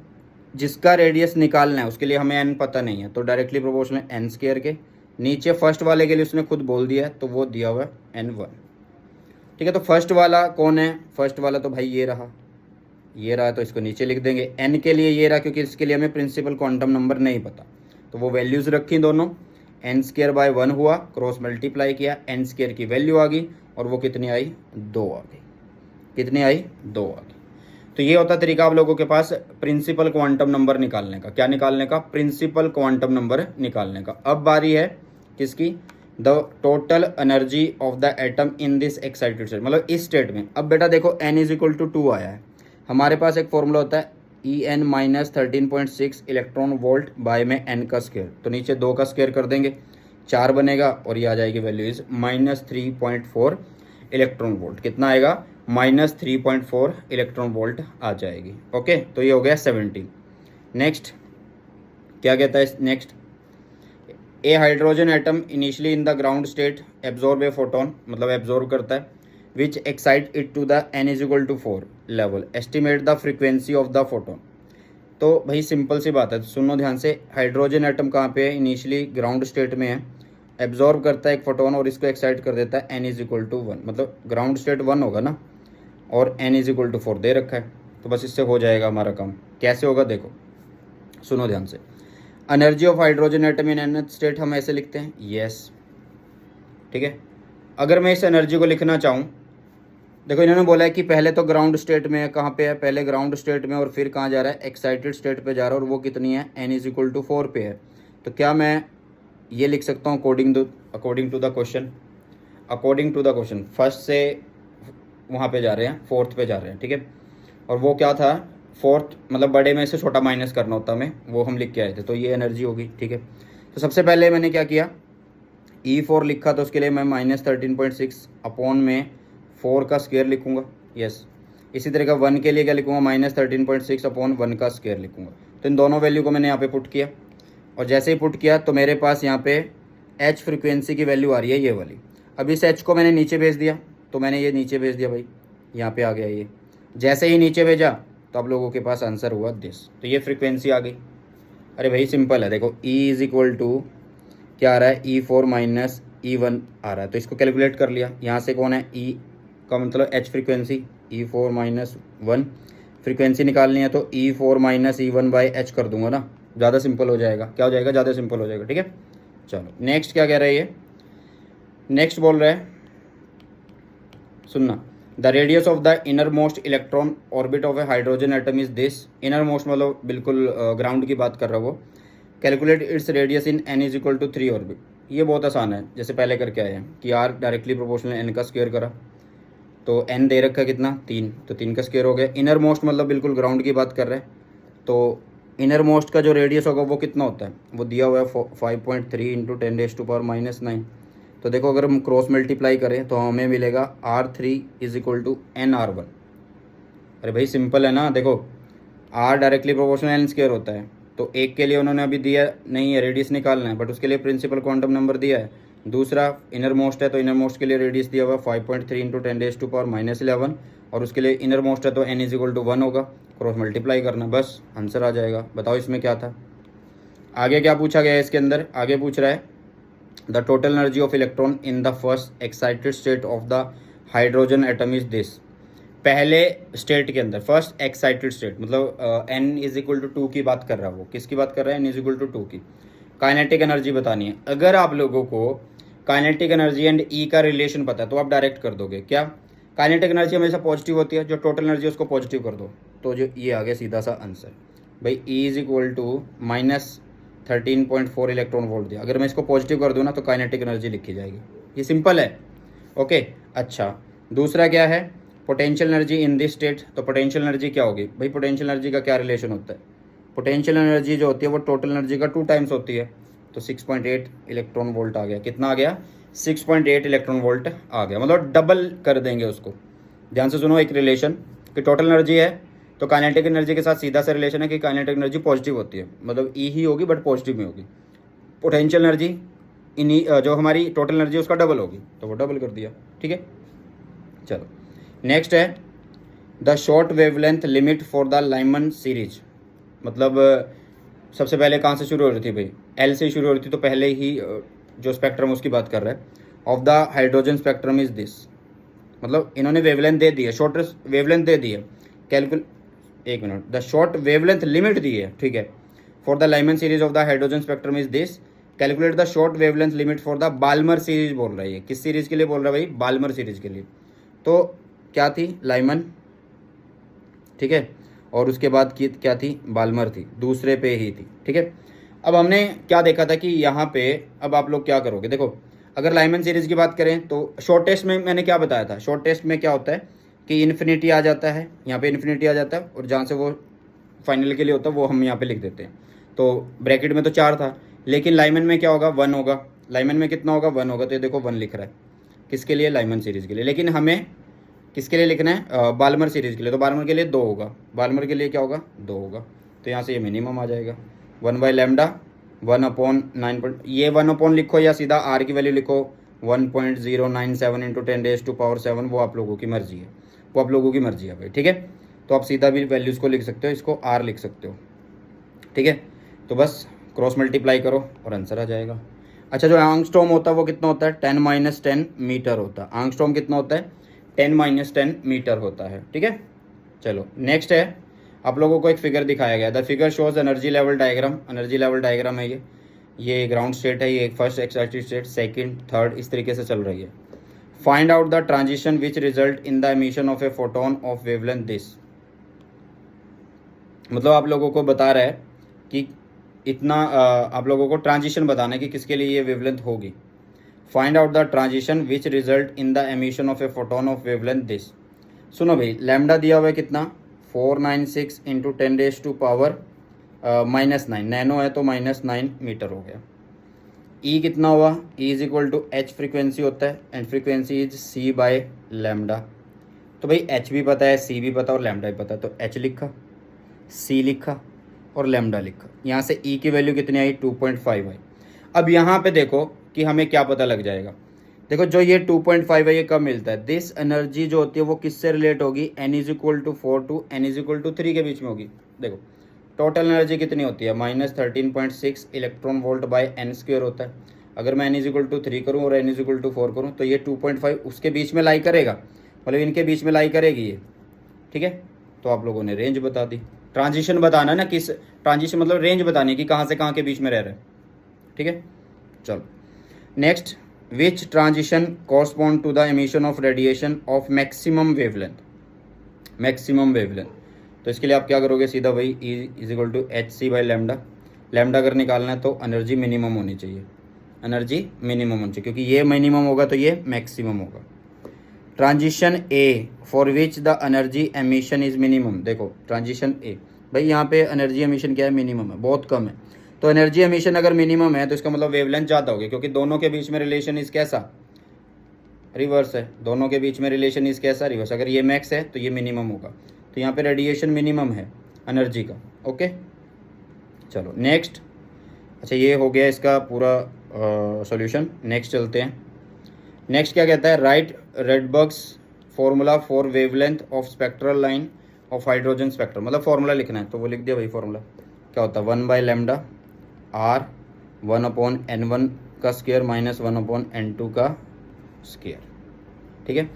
जिसका रेडियस निकालना है उसके लिए हमें एन पता नहीं है, तो डायरेक्टली प्रोपोर्शनल एन स्क्वायर के नीचे फर्स्ट वाले के लिए उसने खुद बोल दिया है, तो वो दिया हुआ है एन वन। ठीक है, तो फर्स्ट वाला कौन है, फर्स्ट वाला तो भाई ये रहा, ये रहा, तो इसको नीचे लिख देंगे। एन के लिए ये रहा क्योंकि इसके लिए हमें प्रिंसिपल क्वांटम नंबर नहीं पता, तो वो वैल्यूज़ रखी दोनों, एन स्क्वायर बाय 1 हुआ, क्रॉस मल्टीप्लाई किया, एन स्क्वायर की वैल्यू आ गई और वो कितनी आई, 2 आ गई। कितनी आई, 2 आ गई। तो ये होता तरीका आप लोगों के पास प्रिंसिपल क्वांटम नंबर निकालने का। क्या निकालने का, प्रिंसिपल क्वांटम नंबर निकालने का। अब बारी है किसकी, the total energy of the atom in this excited state, मतलब इस स्टेट में। अब बेटा देखो n इज इक्वल टू 2 आया है, हमारे पास एक फॉर्मूला होता है En minus 13.6 electron volt by में n का स्क्वायर। तो नीचे 2 का स्क्वायर कर देंगे, 4 बनेगा और ये आ जाएगी value is minus 3.4 electron volt. कितना आएगा, माइनस 3.4 इलेक्ट्रॉन वोल्ट आ जाएगी। ओके, तो ये हो गया 70। नेक्स्ट क्या कहता है, next a hydrogen atom initially in the ground state absorb a photon, मतलब एब्जॉर्ब करता है, which excite it to the n is equal to 4 level, estimate the frequency of the photon. तो भाई सिंपल सी बात है, सुनो ध्यान से। हाइड्रोजन एटम कहाँ पे है, इनिशियली ग्राउंड स्टेट में है, एब्जॉर्ब करता है एक फोटोन और इसको एक्साइट कर देता है n इज इक्वल टू 1, मतलब ग्राउंड स्टेट 1 होगा ना, और n इज इक्वल टू 4 दे रखा है। तो बस इससे हो जाएगा हमारा काम। कैसे होगा देखो, सुनो ध्यान से। Energy of hydrogen atom in nth state हम ऐसे लिखते हैं, यस। ठीक है, अगर मैं इस एनर्जी को लिखना चाहूँ, देखो इन्होंने बोला है कि पहले तो ग्राउंड स्टेट में है, कहाँ पे है, पहले ग्राउंड स्टेट में और फिर कहाँ जा रहा है, एक्साइटेड स्टेट पे जा रहा है, और वो कितनी है, n इज इक्वल टू 4 पे है। तो क्या मैं ये लिख सकता हूँ according to the question, according to the question first से वहाँ पे जा रहे हैं, फोर्थ पे जा रहे हैं। ठीक है, और वो क्या था, फोर्थ मतलब बड़े में से छोटा माइनस करना होता हमें, वो हम लिख के आए थे, तो ये एनर्जी होगी। ठीक है, तो सबसे पहले मैंने क्या किया, E4 लिखा, तो उसके लिए मैं माइनस 13.6 अपॉन में 4 का स्क्वायर लिखूंगा, यस। इसी तरह का 1 के लिए क्या लिखूंगा, माइनस 13.6 अपॉन 1 का स्क्वायर लिखूंगा। तो इन दोनों वैल्यू को मैंने यहाँ पे पुट किया, और जैसे ही पुट किया तो मेरे पास यहाँ पे h फ्रिक्वेंसी की वैल्यू आ रही है, ये वाली। अब इस h को मैंने नीचे भेज दिया, तो मैंने ये नीचे भेज दिया भाई, यहाँ पे आ गया ये। जैसे ही नीचे भेजा तो आप लोगों के पास आंसर हुआ दिस, तो ये फ्रिक्वेंसी आ गई। अरे भाई सिंपल है, देखो E इज इक्वल टू क्या आ रहा है, E4 माइनस E1 आ रहा है, तो इसको कैलकुलेट कर लिया। यहाँ से कौन है, E का मतलब h frequency, E4 minus 1 frequency निकालनी है, तो E4 minus E1 by h कर दूंगा ना, ज़्यादा सिंपल हो जाएगा। क्या हो जाएगा, ज़्यादा सिंपल हो जाएगा। ठीक है, चलो नेक्स्ट क्या कह रहा है ये, नेक्स्ट बोल रहा है, सुनना, the radius of the innermost electron orbit of a hydrogen atom is this. Innermost मतलब बिल्कुल ग्राउंड की बात कर रहा है वो। Calculate its radius in n is equal to 3 orbit. ये बहुत आसान है, जैसे पहले करके आए हैं कि r डायरेक्टली प्रोपोर्शनल n का स्क्वायर करा, तो n दे रखा है कितना, 3, तो 3 का स्क्वायर हो गया। इनर मोस्ट मतलब बिल्कुल ग्राउंड की बात कर रहे हैं, तो इनर मोस्ट का जो रेडियस होगा वो कितना होता है, वो दिया हुआ है 5.3 इंटू 10⁻⁻⁹। तो देखो अगर हम क्रॉस मल्टीप्लाई करें तो हमें मिलेगा R3 is equal to nR1। अरे भाई सिंपल है ना, देखो R directly proportional n square होता है, तो एक के लिए उन्होंने अभी दिया नहीं है, रेडियस निकालना है, बट उसके लिए प्रिंसिपल क्वांटम नंबर दिया है। दूसरा इनर मोस्ट है, तो इनर मोस्ट के लिए रेडियस दिया हुआ है 5.3 इंटू 10⁻⁻11, और उसके लिए इनर मोस्ट है तो n इज इक्वल टू 1 होगा, क्रॉस मल्टीप्लाई करना, बस आंसर आ जाएगा। बताओ इसमें क्या था, आगे क्या पूछा गया है इसके अंदर, आगे पूछ रहा है the total energy of electron in the first excited state of the hydrogen atom is this. पहले स्टेट के अंदर, फर्स्ट एक्साइटेड स्टेट मतलब n इज इक्वल टू 2 की बात कर रहा है वो, किसकी बात कर रहा है, n इज इक्वल टू 2 की। काइनेटिक एनर्जी बतानी है। अगर आप लोगों को काइनेटिक एनर्जी एंड E का रिलेशन पता है तो आप डायरेक्ट कर दोगे। क्या, काइनेटिक एनर्जी हमेशा पॉजिटिव होती है, जो टोटल एनर्जी उसको पॉजिटिव कर दो, तो जो ये आ गया सीधा सा आंसर भाई। E is equal to minus 13.4 electron volt दिया, अगर मैं इसको पॉजिटिव कर दूँ ना तो काइनेटिक एनर्जी लिखी जाएगी। ये सिंपल है। ओके, अच्छा दूसरा क्या है, potential energy in this state. तो पोटेंशियल एनर्जी क्या होगी भाई, पोटेंशियल एनर्जी का क्या रिलेशन होता है, पोटेंशियल एनर्जी जो होती है वो टोटल एनर्जी का 2 टाइम्स होती है, तो 6.8 इलेक्ट्रॉन वोल्ट आ गया। कितना आ गया, 6.8 इलेक्ट्रॉन वोल्ट आ गया, मतलब डबल कर देंगे उसको। ध्यान से सुनो एक रिलेशन, कि टोटल एनर्जी है तो काइनेटिक एनर्जी के साथ सीधा सा रिलेशन है कि काइनेटिक एनर्जी पॉजिटिव होती है, मतलब ई ही होगी बट पॉजिटिव में होगी। पोटेंशियल एनर्जी जो हमारी टोटल एनर्जी उसका डबल होगी, तो वो डबल कर दिया। ठीक है, चलो नेक्स्ट है the short wavelength limit for the Lyman series. मतलब सबसे पहले कहाँ से शुरू हो रही थी भाई, एल से शुरू हो रही थी, तो पहले ही जो स्पेक्ट्रम उसकी बात कर रहा है, of the hydrogen spectrum is this. मतलब इन्होंने वेवलेंथ दे दी है, शॉर्टेस्ट वेवलेंथ दे दी है, एक minute, the short wavelength limit दी है, ठीक है, for the Lyman series of the hydrogen spectrum is this, calculate the short wavelength limit for the Balmer series बोल रहा है। किस सीरीज के लिए बोल रहा है भाई, बाल्मर सीरीज के लिए। तो क्या थी, लाइमन, ठीक है, और उसके बाद की क्या थी, बाल्मर थी, दूसरे पे ही थी। ठीक है, अब हमने क्या देखा था कि यहाँ पे अब आप लोग क्या करोगे, देखो अगर लाइमन सीरीज की बात करें तो शॉर्टेस्ट में मैंने क्या बताया था, शॉर्टेस्ट में क्या होता है कि इन्फिनिटी आ जाता है, यहाँ पे इन्फिनिटी आ जाता है, और जहाँ से वो फाइनल के लिए होता है वो हम यहाँ पे लिख देते हैं। तो ब्रैकेट में तो 4 था, लेकिन लाइमन में क्या होगा, 1 होगा। लाइमन में कितना होगा, 1 होगा। तो ये देखो 1 लिख रहा है, किसके लिए, लाइमन सीरीज़ के लिए। लेकिन हमें किसके लिए लिखना है, बाल्मर सीरीज़ के लिए। तो बाल्मर के लिए 2 होगा, बाल्मर के लिए क्या होगा, 2 होगा। तो यहाँ से ये मिनिमम आ जाएगा 1/λ 1/9, ये 1 लिखो या सीधा आर की वैल्यू लिखो 1.097 इंटू 10⁻⁷, वो आप लोगों की मर्जी है, वो आप लोगों की मर्जी है भाई। ठीक है, तो आप सीधा भी वैल्यूज़ को लिख सकते हो, इसको आर लिख सकते हो। ठीक है, तो बस क्रॉस मल्टीप्लाई करो और आंसर आ जाएगा। अच्छा, जो एंगस्ट्रॉम होता है वो कितना होता है, 10 - 10 मीटर होता है। एंगस्ट्रॉम कितना होता है, 10 - 10 मीटर होता है। ठीक है, चलो नेक्स्ट है, आप लोगों को एक फिगर दिखाया गया, the figure shows energy level diagram. Energy level diagram है ये ग्राउंड स्टेट है, ये first excited state, second, third, इस तरीके से चल रही है। Find out the transition which result in the emission of a photon of wavelength this. मतलब आप लोगों को बता रहा है कि इतना आप लोगों को ट्रांजिशन बताना है कि किसके लिए ये वेवलेंथ होगी। Find out the transition which result in the emission of a photon of wavelength this. सुनो भाई, लैम्डा दिया हुआ है कितना, 496 इंटू 10⁻⁻⁹ नैनो है तो -9 मीटर हो गया। ई कितना हुआ, E is equal to h frequency होता है, एंड फ्रीक्वेंसी इज c/λ। तो भाई एच भी पता है, सी भी पता और लैम्डा भी पता है, तो एच लिखा, सी लिखा और लैम्डा लिखा। यहाँ से ई की वैल्यू कितनी आई, 2.5 आई। अब यहाँ पे देखो कि हमें क्या पता लग जाएगा। देखो जो ये 2.5 है ये कब मिलता है, दिस एनर्जी जो होती है वो किससे रिलेट होगी, n is equal to 4 to n is equal to 3 के बीच में होगी। देखो टोटल एनर्जी कितनी होती है, -13.6 इलेक्ट्रॉन वोल्ट बाय n² होता है। अगर मैं n इज इक्वल टू 3 करूँ और n इज इक्वल टू 4 करूँ तो ये 2.5 उसके बीच में लाई करेगा, मतलब इनके बीच में लाई करेगी ये। ठीक है, तो आप लोगों ने रेंज बता दी। ट्रांजिशन बताना ना, किस ट्रांजिशन मतलब रेंज बतानी है कि कहाँ से कहाँ के बीच में रह रहा है। ठीक है, चलो next, which transition correspond to the emission of radiation of maximum wavelength. Maximum wavelength, तो इसके लिए आप क्या करोगे, सीधा वही E is equal to hc/λ। Lambda अगर निकालना है तो एनर्जी मिनिमम होनी चाहिए, एनर्जी मिनिमम होनी चाहिए, क्योंकि ये मिनिमम होगा तो ये मैक्सिमम होगा। Transition A for which the energy emission is minimum. देखो ट्रांजिशन ए, भाई यहाँ पे एनर्जी एमिशन क्या है, मिनिमम है, बहुत कम है। तो एनर्जी एमिशन अगर मिनिमम है तो इसका मतलब वेवलेंथ ज़्यादा होगी, क्योंकि दोनों के बीच में रिलेशन इस कैसा, रिवर्स है। दोनों के बीच में रिलेशन इस कैसा, रिवर्स। अगर ये मैक्स है तो ये मिनिमम होगा, तो यहाँ पे रेडिएशन मिनिमम है एनर्जी का। ओके, चलो नेक्स्ट। अच्छा, ये हो गया इसका पूरा सॉल्यूशन। नेक्स्ट चलते हैं। नेक्स्ट क्या कहता है, right रेडबर्ग्स formula for wavelength of spectral line of hydrogen spectrum. मतलब फॉर्मूला लिखना है तो वो लिख दिया भाई। फॉर्मूला क्या होता है, 1/λ r 1/n1 का स्क्वायर माइनस 1/n2 का स्क्वायर। ठीक है,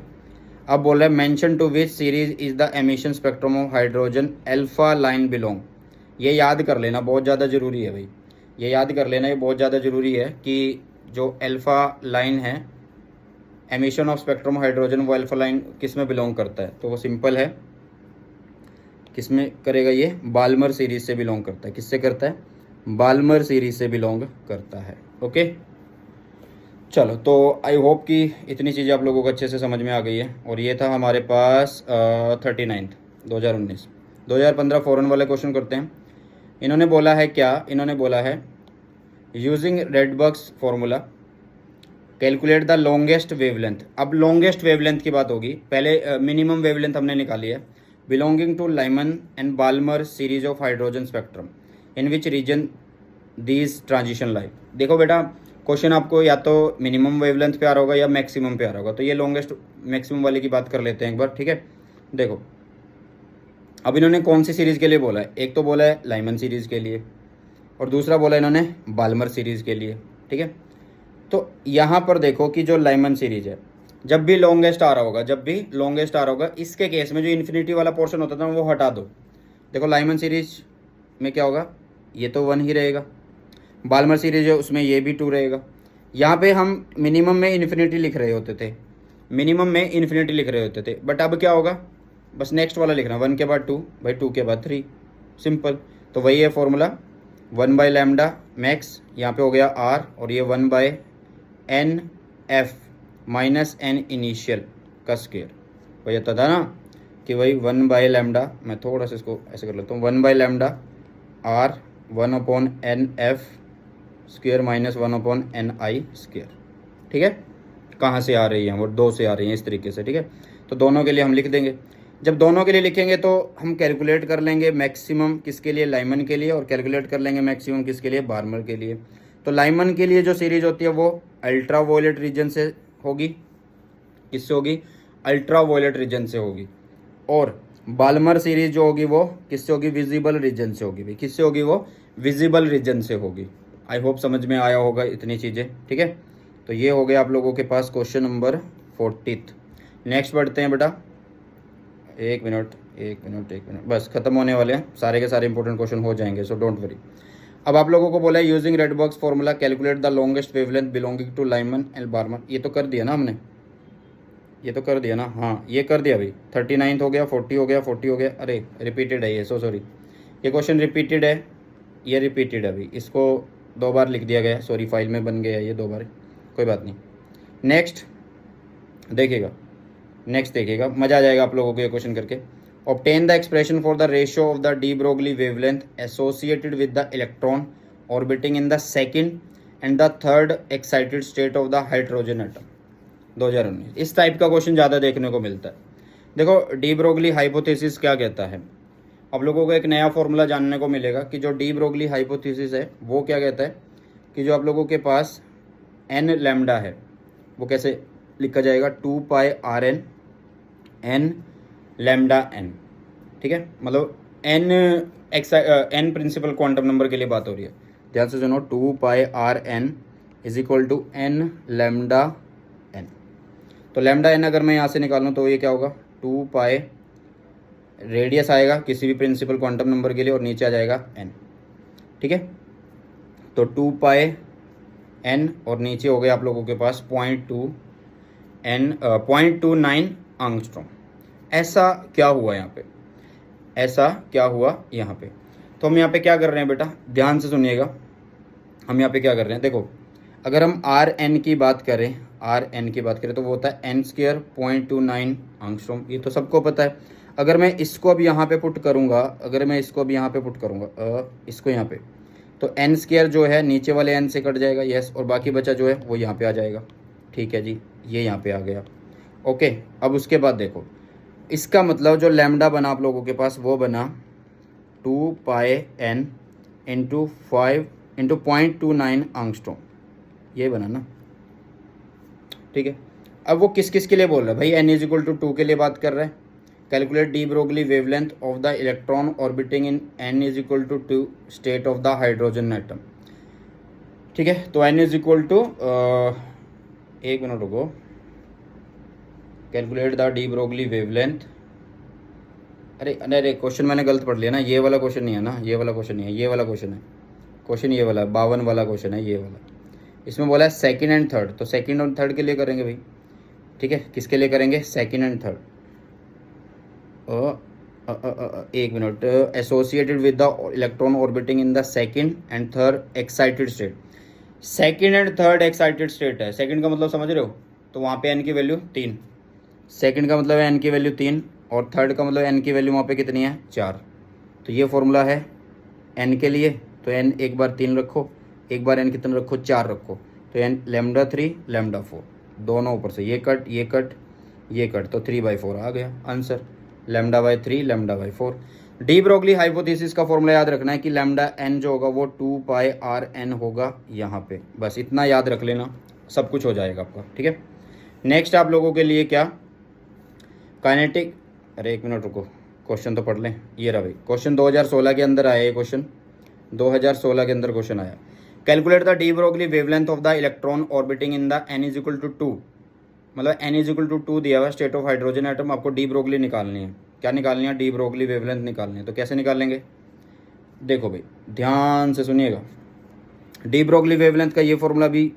अब बोल रहा है mention to which series is the emission spectrum of hydrogen alpha line belong. ये याद कर लेना, बहुत ज़्यादा ज़रूरी है भाई, ये याद कर लेना, ये बहुत ज़्यादा ज़रूरी है कि जो अल्फा लाइन है एमिशन ऑफ स्पेक्ट्रम हाइड्रोजन, वो अल्फा लाइन किस में बिलोंग करता है। तो वो सिंपल है, किस में करेगा, ये बाल्मर सीरीज से बिलोंग करता है। किससे करता है, बाल्मर सीरीज से बिलोंग करता है। ओके, चलो तो आई होप कि इतनी चीज़ें आप लोगों को अच्छे से समझ में आ गई है। और ये था हमारे पास 39 2019। 2015 फॉरन वाले क्वेश्चन करते हैं। इन्होंने बोला है क्या, इन्होंने बोला है using Rydberg's formula calculate the longest wavelength. अब लॉन्गेस्ट वेवलेंथ की बात होगी, पहले मिनिमम वेवलेंथ हमने निकाली है, belonging to Lyman and Balmer series of hydrogen spectrum in which region these transition lie. देखो बेटा, क्वेश्चन आपको या तो मिनिमम वेवलेंथ पे आ रहा होगा या मैक्सिमम पे आ रहा होगा, तो ये लॉन्गेस्ट मैक्सिमम वाले की बात कर लेते हैं एक बार, ठीक है। देखो अब इन्होंने कौन सी सीरीज़ के लिए बोला है, एक तो बोला है लाइमन सीरीज़ के लिए और दूसरा बोला इन्होंने बाल्मर सीरीज़ के लिए, ठीक है। तो यहाँ पर देखो कि जो लाइमन सीरीज़ है, जब भी लॉन्गेस्ट आ रहा होगा, जब भी लॉन्गेस्ट आ रहा होगा, इसके केस में जो इन्फिनिटी वाला पोर्शन होता था वो हटा दो। देखो लाइमन सीरीज में क्या होगा, ये तो 1 ही रहेगा। बाल्मर सीरीज है उसमें ये भी 2 रहेगा। यहाँ पे हम मिनिमम में इन्फिनिटी लिख रहे होते थे, मिनिमम में इन्फिनिटी लिख रहे होते थे, बट अब क्या होगा, बस नेक्स्ट वाला लिखना, 1 के बाद 2, भाई 2 के बाद 3, सिंपल। तो वही है फॉर्मूला, 1 बाई लैम्डा मैक्स, यहाँ पे हो गया r, और ये 1 by n f minus n initial का स्क्वायर। वही आता था ना कि वही 1 बाय लैम्डा, मैं थोड़ा सा इसको ऐसे कर लेता हूँ, 1 by lambda r 1 upon n f square minus 1 upon n i square, ठीक है। कहाँ से आ रही है, वो 2 से आ रही है, इस तरीके से, ठीक है। तो दोनों के लिए हम लिख देंगे। जब दोनों के लिए लिखेंगे तो हम कैलकुलेट कर लेंगे मैक्सिमम किसके लिए, लाइमन के लिए, और कैलकुलेट कर लेंगे मैक्सिमम किसके लिए, बार्मर के लिए। तो लाइमन के लिए जो सीरीज होती है वो अल्ट्रा वोलेट रीजन से होगी, किससे होगी, अल्ट्रा वोलेट रीजन से होगी। और बाल्मर सीरीज जो होगी वो किससे होगी, विजिबल रीजन से होगी। भाई किससे होगी, वो विजिबल रीजन से होगी। आई होप समझ में आया होगा इतनी चीज़ें, ठीक है। तो ये हो गया आप लोगों के पास क्वेश्चन नंबर 40। नेक्स्ट बढ़ते हैं बेटा, एक मिनट, बस खत्म होने वाले हैं, सारे के सारे इंपॉर्टेंट क्वेश्चन हो जाएंगे, सो डोंट वरी। अब आप लोगों को बोला है using Rydberg's formula calculate the longest wavelength belonging to Lyman and Balmer. ये तो कर दिया ना हमने, ये तो कर दिया ना, हाँ ये कर दिया भाई। 39 हो गया, 40 हो गया, 40 हो गया, अरे रिपीटेड है ये, सो सॉरी, ये क्वेश्चन रिपीटेड है, ये रिपीटेड है भाई, इसको 2 बार लिख दिया गया, सॉरी फाइल में बन गया ये 2 बार, कोई बात नहीं। नेक्स्ट देखिएगा, नेक्स्ट देखिएगा, मज़ा आ जाएगा आप लोगों को ये क्वेश्चन करके। Obtain the expression for the ratio of the de Broglie wavelength associated with the electron orbiting in the second and the third excited state of the hydrogen atom 2019। इस टाइप का क्वेश्चन ज़्यादा देखने को मिलता है। देखो de Broglie hypothesis क्या कहता है, आप लोगों को एक नया फॉर्मूला जानने को मिलेगा कि जो डी ब्रोगली हाइपोथेसिस है वो क्या कहता है कि जो आप लोगों के पास एन लैम्डा है वो कैसे लिखा जाएगा, 2 pi R N N lambda N, ठीक है। मतलब एन प्रिंसिपल क्वांटम नंबर के लिए बात हो रही है, ध्यान से सुनो, 2 pi R N is equal to N lambda N. तो लैम्डा एन अगर मैं यहाँ से निकालूँ तो ये क्या होगा, 2 पाई रेडियस आएगा किसी भी प्रिंसिपल क्वांटम नंबर के लिए और नीचे आ जाएगा एन, ठीक है। तो 2 पाई एन और नीचे हो गया आप लोगों के पास 0.29 एंगस्ट्रॉम। ऐसा क्या हुआ यहाँ पे, ऐसा क्या हुआ यहाँ पे। तो हम यहाँ पे क्या कर रहे हैं बेटा, ध्यान से सुनिएगा, हम यहाँ पे क्या कर रहे हैं, देखो अगर हम आर एन की बात करें, आर एन की बात करें तो वो होता है एन स्क्वायर 0.29 एंगस्ट्रॉम, ये तो सबको पता है। अगर मैं इसको अब यहाँ पे पुट करूँगा, अगर मैं इसको अब यहाँ पे पुट करूँगा इसको यहाँ पे, तो एन स्क्वायर जो है नीचे वाले एन से कट जाएगा, यस, और बाकी बचा जो है वो यहाँ पे आ जाएगा, ठीक है जी, ये यहाँ पे आ गया, ओके। अब उसके बाद देखो इसका मतलब जो लैम्डा बना आप लोगों के पास वो बना 2 पाई एन इंटू 5 इंटू 0.29 एंगस्ट्रॉम, ये बना ना, ठीक है। अब वो किस किस के लिए बोल रहा है भाई, एन इज इक्वल टू 2 के लिए बात कर रहा है। Calculate de Broglie wavelength of the electron orbiting in n is equal to 2 state of the hydrogen atom, ठीक है। तो एन इज इक्वल टू, एक मिनट रुको, calculate the de Broglie wavelength, अरे अरे क्वेश्चन मैंने गलत पढ़ लिया ना, ये वाला क्वेश्चन नहीं है ना, ये वाला क्वेश्चन नहीं है, ये वाला क्वेश्चन है, क्वेश्चन ये वाला 52 वाला क्वेश्चन है, ये वाला। इसमें बोला है सेकंड एंड थर्ड, तो सेकंड और थर्ड के लिए करेंगे भाई, ठीक है। किसके लिए करेंगे, सेकंड एंड थर्ड। एक minute, associated with the electron orbiting in the second and third excited state. Second and third excited state है, सेकंड का मतलब समझ रहे हो, तो वहाँ पे एन की वैल्यू 3, सेकंड का मतलब है एन की वैल्यू 3, और थर्ड का मतलब एन की वैल्यू वहाँ पे कितनी है, 4। तो ये फॉर्मूला है एन के लिए, तो एन एक बार 3 रखो, एक बार एन कितना रखो, 4 रखो, तो एन लैम्डा 3 लैम्डा 4, दोनों ऊपर से ये कट ये कट ये कट, तो 3/4 आ गया आंसर। λ/3 λ/4। डी ब्रोगली हाइपोथेसिस का फॉर्मूला याद रखना है कि लैम्डा एन जो होगा वो 2πr/n होगा यहाँ पे, बस इतना याद रख लेना, सब कुछ हो जाएगा आपका, ठीक है। नेक्स्ट आप लोगों के लिए क्या, काइनेटिक, अरे एक मिनट रुको, क्वेश्चन तो पढ़ लें। ये रहा भाई क्वेश्चन 2016 के अंदर आया, ये क्वेश्चन 2016 के अंदर क्वेश्चन आया। Calculate the de Broglie wavelength of the electron orbiting in the n is equal to 2, मतलब n इज इक्वल टू 2 दिया हुआ स्टेट ऑफ हाइड्रोजन एटम, आपको डी ब्रोगली निकालनी है। क्या निकालनी है, डी ब्रोगली वेवलेंथ निकालनी है। तो कैसे निकालेंगे, देखो भाई ध्यान से सुनिएगा। डी ब्रोगली वेवलेंथ का ये फॉर्मूला भी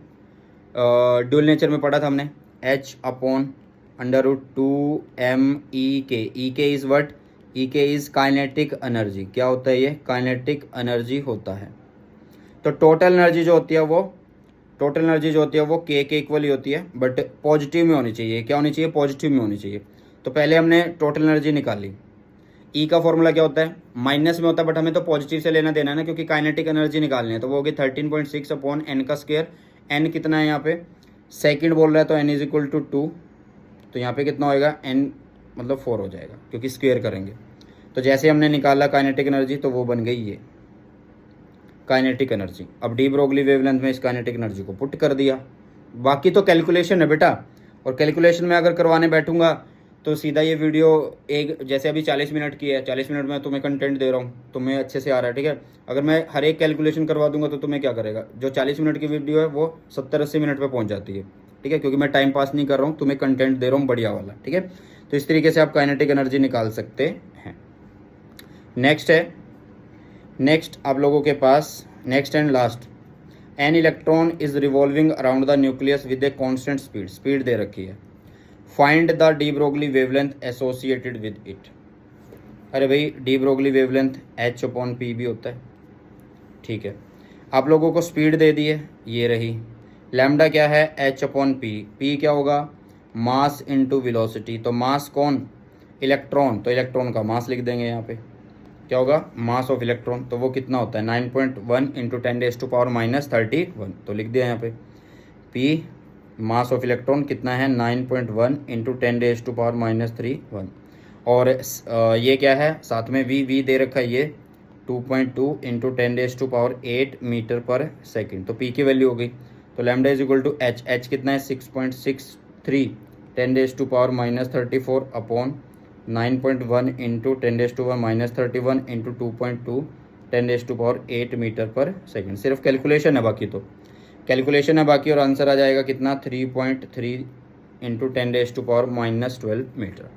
ड्यूल नेचर में पढ़ा था हमने, H/√2m/E/K। E/K is what, E/K is kinetic energy. क्या होता है ये, काइनेटिक एनर्जी होता है। तो टोटल एनर्जी जो होती है वो K के इक्वल ही होती है, बट पॉजिटिव में होनी चाहिए। क्या होनी चाहिए, पॉजिटिव में होनी चाहिए। तो पहले हमने टोटल एनर्जी निकाली। ई का फॉर्मूला क्या होता है, माइनस में होता है, बट हमें तो पॉजिटिव से लेना देना है ना, क्योंकि काइनेटिक एनर्जी निकालनी है। तो वो होगी 13.6/n का स्क्वायर। n कितना है यहाँ पे, सेकंड बोल रहा है, तो n इज इक्वल टू 2। तो यहाँ पे कितना होएगा, n मतलब 4 हो जाएगा, क्योंकि स्क्वायर करेंगे। तो जैसे हमने निकाला काइनेटिक एनर्जी, तो वो बन गई ये काइनेटिक एनर्जी। अब डी ब्रोगली वेवलेंथ में इस काइनेटिक एनर्जी को पुट कर दिया। बाकी तो कैलकुलेशन है बेटा, और कैलकुलेशन में अगर करवाने बैठूंगा तो सीधा ये वीडियो एक, जैसे अभी 40 मिनट की है, 40 मिनट में तुम्हें कंटेंट दे रहा हूँ, तुम्हें अच्छे से आ रहा है, ठीक है। अगर मैं हर एक कैलकुलेशन करवा दूंगा तो तुम्हें क्या करेगा, जो 40 मिनट की वीडियो है वो 70-80 मिनट पे पहुँच जाती है, ठीक है, क्योंकि मैं टाइम पास नहीं कर रहा हूँ, तुम्हें कंटेंट दे रहा हूँ बढ़िया वाला, ठीक है। तो इस तरीके से आप काइनेटिक एनर्जी निकाल सकते हैं। नेक्स्ट आप लोगों के पास, next and last, an electron is revolving around the nucleus with a constant speed दे रखी है। Find the de Broglie wavelength associated with it. अरे भाई डी ब्रोगली वेवलेंथ H/P भी होता है, ठीक है। आप लोगों को स्पीड दे दी है, ये रही। लैम्डा क्या है, H/P। P क्या होगा, मास इनटू वेलोसिटी। तो मास कौन, इलेक्ट्रॉन, तो इलेक्ट्रॉन का मास लिख देंगे यहाँ पे, क्या होगा, मास ऑफ इलेक्ट्रॉन। तो वो कितना होता है, 9.1 × 10⁻⁻31। तो लिख दिया यहाँ पे P, मास ऑफ इलेक्ट्रॉन कितना है, 9.1 × 10⁻⁻31। और ये क्या है, साथ में V दे रखा है, ये 2.2 × 10⁸ मीटर पर सेकेंड। तो P की वैल्यू हो गई। तो lambda is equal to H कितना है, 6.63 10⁻34 9.1 × 10⁻31 × 2.2 10⁸ मीटर पर सेकेंड। सिर्फ कैलकुलेशन है बाकी, तो कैलकुलेशन है बाकी, और आंसर आ जाएगा कितना, 3.3 × 10⁻12 मीटर।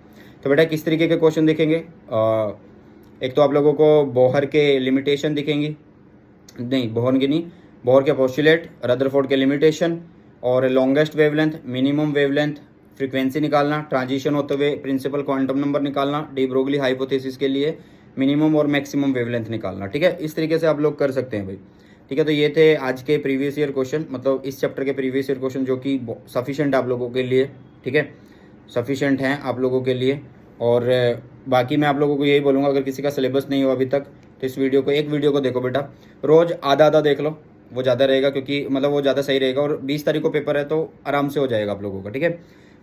तो बेटा किस तरीके के क्वेश्चन दिखेंगे, एक तो आप लोगों को बोहर के लिमिटेशन दिखेंगी, नहीं बोहर की नहीं, बोहर के पोस्टुलेट, रदरफोर्ड के लिमिटेशन, और longest wavelength, minimum wavelength, frequency निकालना, ट्रांजिशन होते हुए प्रिंसिपल क्वांटम नंबर निकालना, डी ब्रोगली हाइपोथेसिस के लिए मिनिमम और मैक्सिमम वेवलेंथ निकालना, ठीक है। इस तरीके से आप लोग कर सकते हैं भाई, ठीक है। तो ये थे आज के प्रीवियस ईयर क्वेश्चन, मतलब इस चैप्टर के प्रीवियस ईयर क्वेश्चन, जो कि सफिशेंट आप लोगों के लिए, ठीक है, सफिशेंट हैं आप लोगों के लिए। और बाकी मैं आप लोगों को यही बोलूँगा, अगर किसी का सिलेबस नहीं हुआ अभी तक, तो इस वीडियो को, एक वीडियो को देखो बेटा, रोज़ आधा देख लो, वो ज़्यादा रहेगा, क्योंकि मतलब वो ज़्यादा सही रहेगा। और 20 तारीख को पेपर है, तो आराम से हो जाएगा आप लोगों का, ठीक है।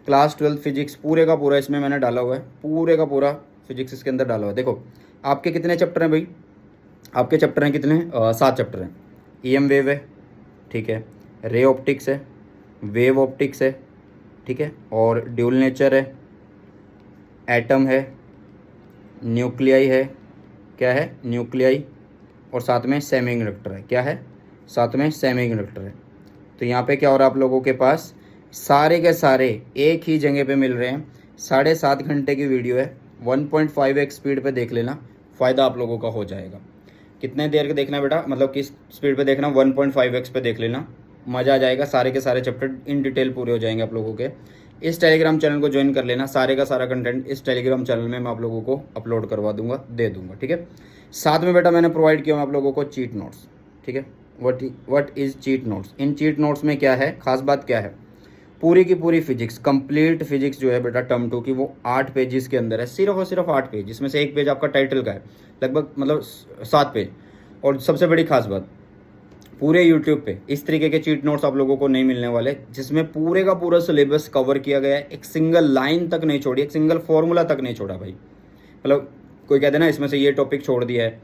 क्लास 12 फिजिक्स पूरे का पूरा इसमें मैंने डाला हुआ है, पूरे का पूरा फिजिक्स इसके अंदर डाला हुआ है। देखो आपके कितने चैप्टर हैं भाई, आपके चैप्टर हैं कितने, 7 चैप्टर हैं। EM वेव है, ठीक है, रे ऑप्टिक्स है, वेव ऑप्टिक्स है, ठीक है, और ड्यूल नेचर है, एटम है, न्यूक्लियाई है, क्या है, न्यूक्लियाई, और साथ में सेमी कंडक्टर है, क्या है, साथ में सेमी कंडक्टर है। तो यहाँ पे क्या हो रहा है, आप लोगों के पास सारे के सारे एक ही जगह पे मिल रहे हैं। 7.5 घंटे की वीडियो है, 1.5x स्पीड पे देख लेना, फ़ायदा आप लोगों का हो जाएगा। कितने देर के देखना है बेटा, मतलब किस स्पीड पे देखना, 1.5x पे देख लेना, मज़ा आ जाएगा। सारे के सारे चैप्टर इन डिटेल पूरे हो जाएंगे आप लोगों के। इस टेलीग्राम चैनल को ज्वाइन कर लेना, सारे का सारा कंटेंट इस टेलीग्राम चैनल में मैं आप लोगों को अपलोड करवा दूंगा, दे दूंगा, ठीक है। साथ में बेटा मैंने प्रोवाइड किया आप लोगों को चीट नोट्स, ठीक है। What is cheat notes, in cheat notes में क्या है, खास बात क्या है, पूरी की पूरी फिजिक्स, कंप्लीट फिजिक्स जो है बेटा टर्म 2 की, वो 8 पेजेस के अंदर है, सिर्फ और सिर्फ 8 पेज, जिसमें से एक पेज आपका टाइटल का है, लगभग मतलब 7 पेज। और सबसे बड़ी खास बात, पूरे यूट्यूब पे इस तरीके के चीट नोट्स आप लोगों को नहीं मिलने वाले, जिसमें पूरे का पूरा सिलेबस कवर किया गया है, एक सिंगल लाइन तक नहीं छोड़ी, एक सिंगल फॉर्मूला तक नहीं छोड़ा भाई। मतलब कोई कहते हैं ना इसमें से ये टॉपिक छोड़ दिया है,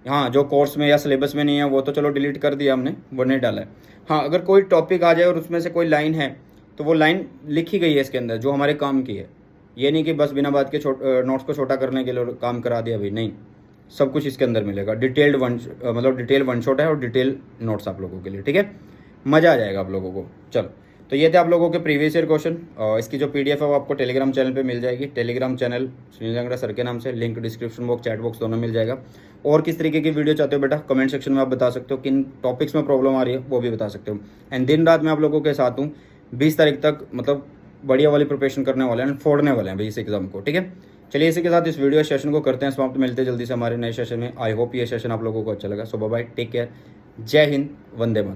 हाँ जो कोर्स में या सिलेबस में नहीं है वो तो चलो डिलीट कर दिया हमने, वो नहीं डाला है। हाँ अगर कोई टॉपिक आ जाए और उसमें से कोई लाइन है तो वो लाइन लिखी गई है इसके अंदर जो हमारे काम की है, ये नहीं कि बस बिना बात के नोट्स को छोटा करने के लिए काम करा दिया भाई, नहीं, सब कुछ इसके अंदर मिलेगा। डिटेल्ड मतलब डिटेल वन शॉट है और डिटेल नोट्स आप लोगों के लिए, ठीक है, मज़ा आ जाएगा आप लोगों को। चलो तो ये थे आप लोगों के प्रीवियस ईयर क्वेश्चन। इसकी जो PDF है वो आपको टेलीग्राम चैनल पे मिल जाएगी। टेलीग्राम चैनल सुनील लंगड़ा सर के नाम से, link description box chat box दोनों मिल जाएगा। और किस तरीके की वीडियो चाहते हो बेटा कमेंट सेक्शन में आप बता सकते हो, किन टॉपिक्स में प्रॉब्लम आ रही है वो भी बता सकते हो। एंड दिन रात मैं आप लोगों के साथ हूँ, 20 तारीख तक मतलब बढ़िया वाली प्रिपरेशन करने वाले हैं, फोड़ने वाले हैं भाई इस एग्जाम को, ठीक है। चलिए इसी के साथ इस वीडियो सेशन को करते हैं समाप्त, मिलते हैं जल्दी से हमारे नए सेशन में। आई होप ये सेशन आप लोगों को अच्छा लगा। सो बाय बाय, टेक केयर, जय हिंद, वंदे मातरम।